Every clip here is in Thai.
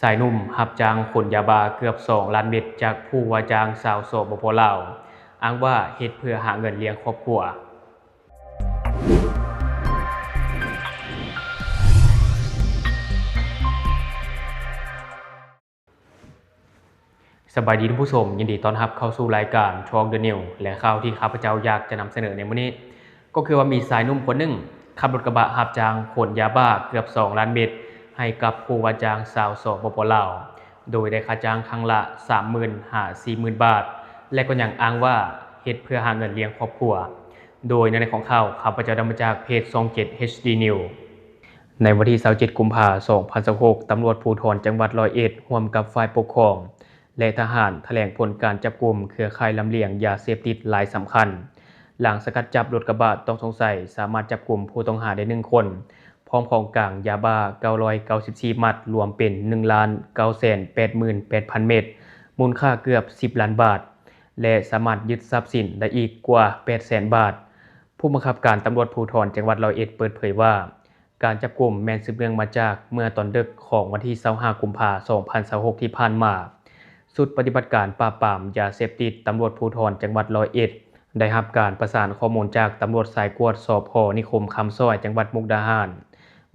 สายหนุ่มรับจ้างขนยาบ้าเกือบ2ล้านเม็ดจากผู้ว่าจ้างชาวสปปลาวอ้างว่าเฮ็ดเพื่อหาเงินเลี้ยงครอบครัวสบายดีท่านผู้ชมยินดีต้อนรับเข้าสู่รายการทอล์กเดอะนิวและข่าวที่ข้าพเจ้าอยากจะนำเสนอในมื้อนี้ก็คือว่ามีสายหนุ่มคนหนึ่งขับรถกระบะรับจ้างขนยาบ้าเกือบ2ล้านเม็ดให้กับผู้ว่าจ้างชาวสปปลาวโดยได้ค่าจ้างครั้งละ 30,000 หา 40,000 บาทและก็ยังอ้างว่าเฮ็ดเพื่อหาเงินเลี้ยงครอบครัวโดยในของข่าวข้าพเจ้าได้มาจากเพจ27 HD News ในวันที่27กุมภาพันธ์2026ตำรวจภูธรจังหวัดร้อยเอ็ดร่วมกับฝ่ายปกครองและทหารแถลงผลการจับกุมเครือข่ายลำเลียงยาเสพติดรายสำคัญหลังสกัดจับรถกระบะต้องสงสัยสามารถจับกุมผู้ต้องหาได้1คนพร้อมของกลางยาบ้า994มัดรวมเป็น 1,988,000 เม็ดมูลค่าเกือบ10ล้านบาทและสามารถยึดทรัพย์สินได้อีกกว่า 800,000 บาทผู้บังคับการตำรวจภูธรจังหวัดร้อยเอ็ดเปิดเผยว่าการจับกุมแม่นสืบเนื่องมาจากเมื่อตอนดึกของวันที่25กุมภาพันธ์2026ที่ผ่านมาชุดปฏิบัติการปราบปรามยาเสพติดตำรวจภูธรจังหวัดร้อยเอ็ดได้รับการประสานข้อมูลจากตำรวจสายกวดสพ.นิคมคำซอยจังหวัดมุกดาหาร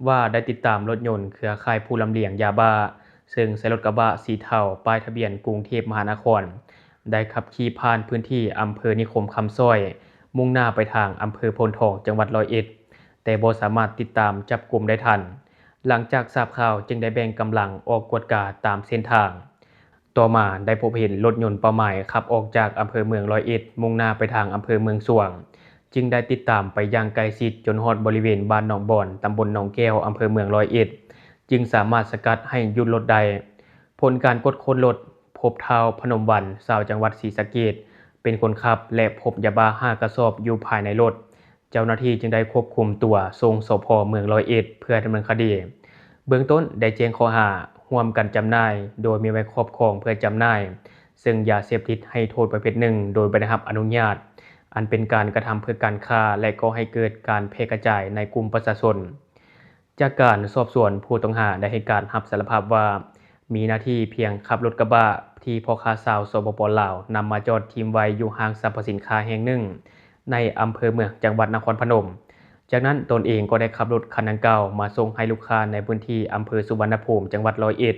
ว่าได้ติดตามรถยนต์เครือข่ายผู้ลำเลียงยาบ้าซึ่งใช้รถกระบะสีเทาป้ายทะเบียนกรุงเทพมหานครได้ขับขี่ผ่านพื้นที่อำเภอนิคมคำซอยมุ่งหน้าไปทางอำเภอโพนทองจังหวัดร้อยเอ็ดแต่บ่สามารถติดตามจับกุมได้ทันหลังจากทราบข่าวจึงได้แบ่งกำลังออกกวดกาตามเส้นทางต่อมาได้พบเห็นรถยนต์เป้าหมายขับออกจากอำเภอเมืองร้อยเอ็ดมุ่งหน้าไปทางอำเภอเมืองสวงจึงได้ติดตามไปยังใกล้ชิดจนฮอดบริเวณบ้านหนองบอนตำบลหนองแก้วอำเภอเมืองร้อยเอ็ดจึงสามารถสกัดให้หยุดรถได้ผลการกดค้นรถพบท้าวพนมวรรณชาวจังหวัดศรีสะเกษเป็นคนขับและพบยาบ้า5กระสอบอยู่ภายในรถเจ้าหน้าที่จึงได้ควบคุมตัวส่งสพ.เมืองร้อยเอ็ดเพื่อดำเนินคดีเบื้องต้นได้แจ้งข้อหาร่วมกันจำหน่ายโดยมีไว้ครอบครองเพื่อจำหน่ายซึ่งยาเสพติดให้โทษประเภทหนึ่งโดยบ่ได้รับอนุญาตอันเป็นการกระทำเพื่อการค้าและก่อให้เกิดการแพร่กระจายในกลุ่มประชาชนจากการสอบสวนผู้ต้องหาได้ให้การรับสารภาพว่ามีหน้าที่เพียงขับรถกระบะที่พ่อค้าสาวสปป.ลาวนำมาจอดทิ้งไว้อยู่ห้างสรรพสินค้าแห่งหนึ่งในอำเภอเมืองจังหวัดนครพนมจากนั้นตนเองก็ได้ขับรถคันดังกล่าวมาส่งให้ลูกค้าในพื้นที่อำเภอสุวรรณภูมิจังหวัดร้อยเอ็ด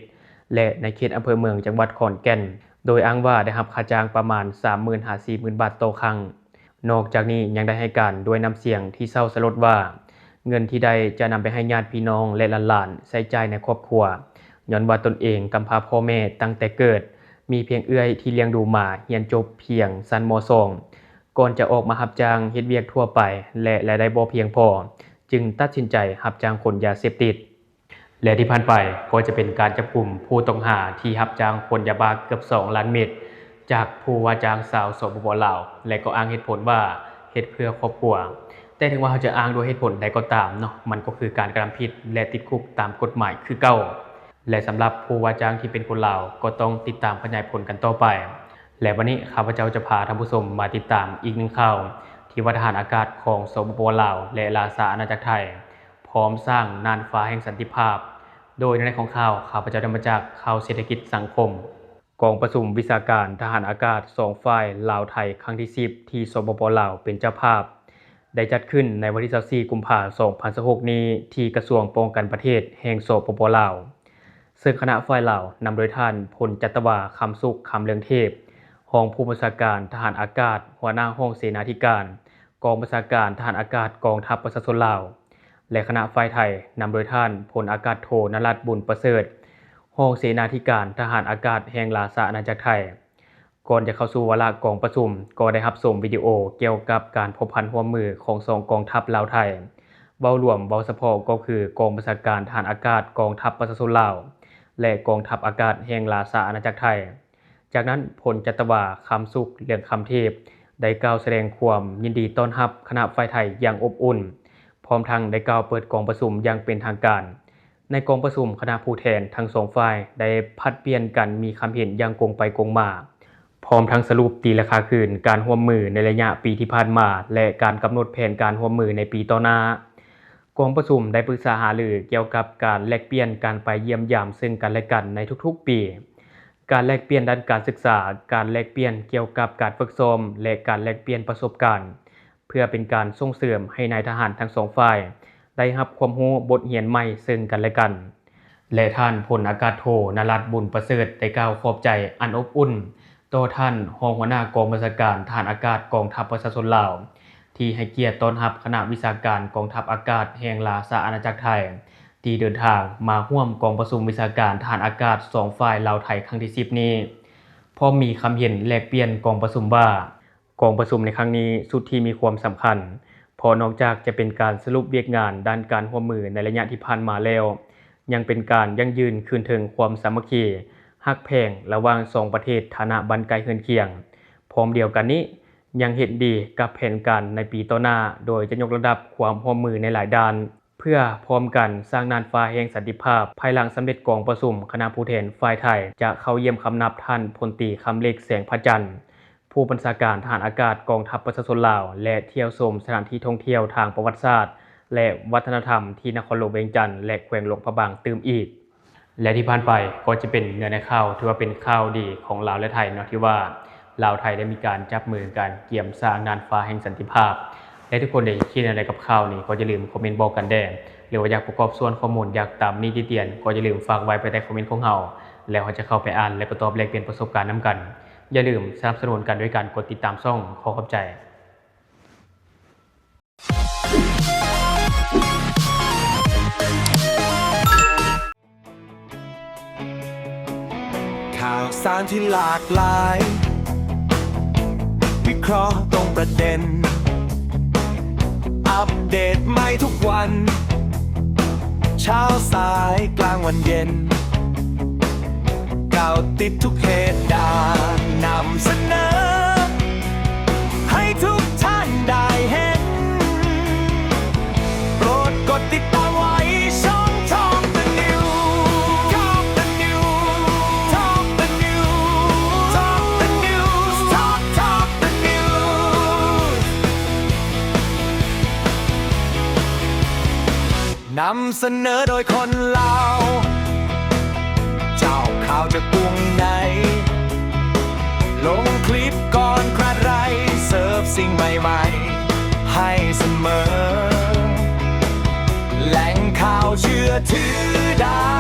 และในเขตอำเภอเมืองจังหวัดขอนแก่นโดยอ้างว่าได้รับค่าจ้างประมาณ 30,000 หา 40,000 บาทต่อครั้งนอกจากนี้ยังได้ให้การด้วยน้ำเสียงที่เศร้าสลดว่าเงินที่ได้จะนำไปให้ญาติพี่น้องและหลานๆใช้จ่ายในครอบครัวย้อนว่าตนเองกำพร้าพ่อแม่ตั้งแต่เกิดมีเพียงเอื้อยที่เลี้ยงดูมาเรียนจบเพียงชั้นม.2 ก่อนจะออกมารับจ้างเฮ็ดเวียกทั่วไปและรายได้บ่เพียงพอจึงตัดสินใจรับจ้างขนยาเสพติดและที่ผ่านไปก็จะเป็นการจับกุมผู้ต้องหาที่รับจ้างขนยาบ้าเกือบ2ล้านเม็ดจากผู้ว่าจ้างชาวสปป.ลาวและก็อ้างเหตุผลว่าเฮ็ดเพื่อครอบครัวแต่ถึงว่าเขาจะอ้างด้วยเหตุผลใดก็ตามเนาะมันก็คือการกระทำผิดและติดคุกตามกฎหมายคือเก่าและสำหรับผู้ว่าจ้างที่เป็นคนลาวก็ต้องติดตามขยายผลกันต่อไปและวันนี้ข้าพเจ้าจะพาท่านผู้ชมมาติดตามอีกหนึ่งข่าวที่ว่าทหารอากาศของสปป.ลาวและราชอาณาจักรไทยพร้อมสร้างน่านฟ้าแห่งสันติภาพโดยในของข่าวข้าพเจ้าได้มาจากข่าวเศรษฐกิจสังคมกองประชุมวิชาการทหารอากาศ2ฝ่ายลาวไทยครั้งที่10ที่สปป.ลาวเป็นเจ้าภาพได้จัดขึ้นในวันที่24กุมภาพันธ์2026นี้ที่กระทรวงป้องกันประเทศแห่งสปป.ลาวซึ่งคณะฝ่ายลาวนำโดยท่านพลจัตวาคำสุขคำเลืองเทพรองผู้บัญชาการทหารอากาศหัวหน้าห้องเสนาธิการกองบัญชาการทหารอากาศกองทัพประชาชนลาวและคณะฝ่ายไทยนำโดยท่านพลอากาศโทนรัตน์บุญประเสริฐห้องเสนาธิการทหารอากาศแห่งราชอาณาจักรไทยก่อนจะเข้าสู่วาระกองประชุมก็ได้รับชมวิดีโอเกี่ยวกับการพบพันร่วมมือของ2กองทัพลาวไทยเว้ารวมเว้าเฉพาะก็คือกองบัญชาการทหารอากาศกองทัพประชาชนลาวและกองทัพอากาศแห่งราชอาณาจักรไทยจากนั้นพลจัตวาคำสุขเลืองคำเทพได้กล่าวแสดงความยินดีต้อนรับคณะฝ่ายไทยอย่างอบอุ่นพร้อมทั้งได้กล่าวเปิดกองประชุมอย่างเป็นทางการในกองประชุมคณะผู้แทนทั้ง2ฝ่ายได้ผัดเปลี่ยนกันมีความเห็นอย่างกงไปกงมาพร้อมทั้งสรุปตีราคาคืนการร่วมมือในระยะปีที่ผ่านมาและการกำหนดแผนการร่วมมือในปีต่อหน้า กองประชุมได้ปรึกษาหารือเกี่ยวกับการแลกเปลี่ยนการไปเยี่ยมยามซึ่งกันและกันในทุกๆปีการแลกเปลี่ยนด้านการศึกษาการแลกเปลี่ยนเกี่ยวกับการฝึกซ้อมและการแลกเปลี่ยนประสบการณ์เพื่อเป็นการส่งเสริมให้นายทหารทั้งสองฝ่ายได้รับความรู้บทเรียนใหม่ซึ่งกันและกันและท่านพลอากาศโทนรัตน์บุญประเสริฐได้กล่าวขอบใจอันอบอุ่นต่อท่านรองหัวหน้ากองบัญชาการทหารอากาศกองทัพประชาชนลาวที่ให้เกียรติต้อนรับคณะวิชาการกองทัพอากาศแห่งราชอาณาจักรไทยที่เดินทางมาร่วมกองประชุมวิชาการทหารอากาศ2ฝ่ายลาวไทยครั้งที่10นี้พร้อมมีคำเห็นแลกเปลี่ยนกองประชุมว่ากองประชุมในครั้งนี้สุดที่มีความสำคัญเพราะนอกจากจะเป็นการสรุปเวียกงานด้านการร่วมมือในระยะที่ผ่านมาแล้วยังเป็นการยั่งยืนคืนถึงความสามัคคีฮักแพงระหว่าง2ประเทศฐานะบันไกลเฮือนเคียงพร้อมเดียวกันนี้ยังเห็นดีกับแผนการในปีต่อหน้าโดยจะยกระดับความร่วมมือในหลายด้านเพื่อพร้อมกันสร้างน่านฟ้าแห่งสันติภาพภายหลังสำเร็จกองประชุมคณะผู้แทนฝ่ายไทยจะเข้าเยี่ยมคำนับท่านพลตรีคำเล็กแสงพระจันทร์ผู้บัญชาการทหารอากาศกองทัพประชาชนลาวและเที่ยวชมสถานที่ท่องเที่ยวทางประวัติศาสตร์และวัฒนธรรมที่นครหลวงเวียงจันทร์และแขวงหลวงพระบางตื่มอีกและที่ผ่านไปก็จะเป็นเนื้อในข่าวถือว่าเป็นข่าวดีของลาวและไทยเนาะที่ว่าลาวไทยได้มีการจับมือกันเกี่ยมสร้างน่านฟ้าแห่งสันติภาพและทุกคนได้คิดอะไรกับข่าวนี้ก็อย่าลืมคอมเมนต์บอกกันแด่หรือว่าอยากประกอบส่วนข้อมูลอยากตามนิติเตียนก็อย่าลืมฝากไว้ใต้คอมเมนต์ของเราแล้วเราจะเข้าไปอ่านและก็ตอบแลกเปลี่ยนประสบการณ์นำกันอย่าลืมสนับสนุนกันด้วยการกดติดตามช่องขอขอบใจข่าวสารที่หลากหลายวิเคราะห์ตรงประเด็นอัปเดตใหม่ทุกวันเช้าสายกลางวันเย็นก่าวติดทุกเหตุการณ์นำเสนอให้ทุกท่านได้เห็นโปรดกดติดตามไว้ช่อง Talk the News Talk the News Talk the News Talk the News Talk the News นำเสนอโดยคนลาวเจ้าข่าวจากกรุงไหนลงคลิปก่อนใครเสิร์ฟสิ่งใหม่ๆให้เสมอแหล่งข่าวเชื่อถือได้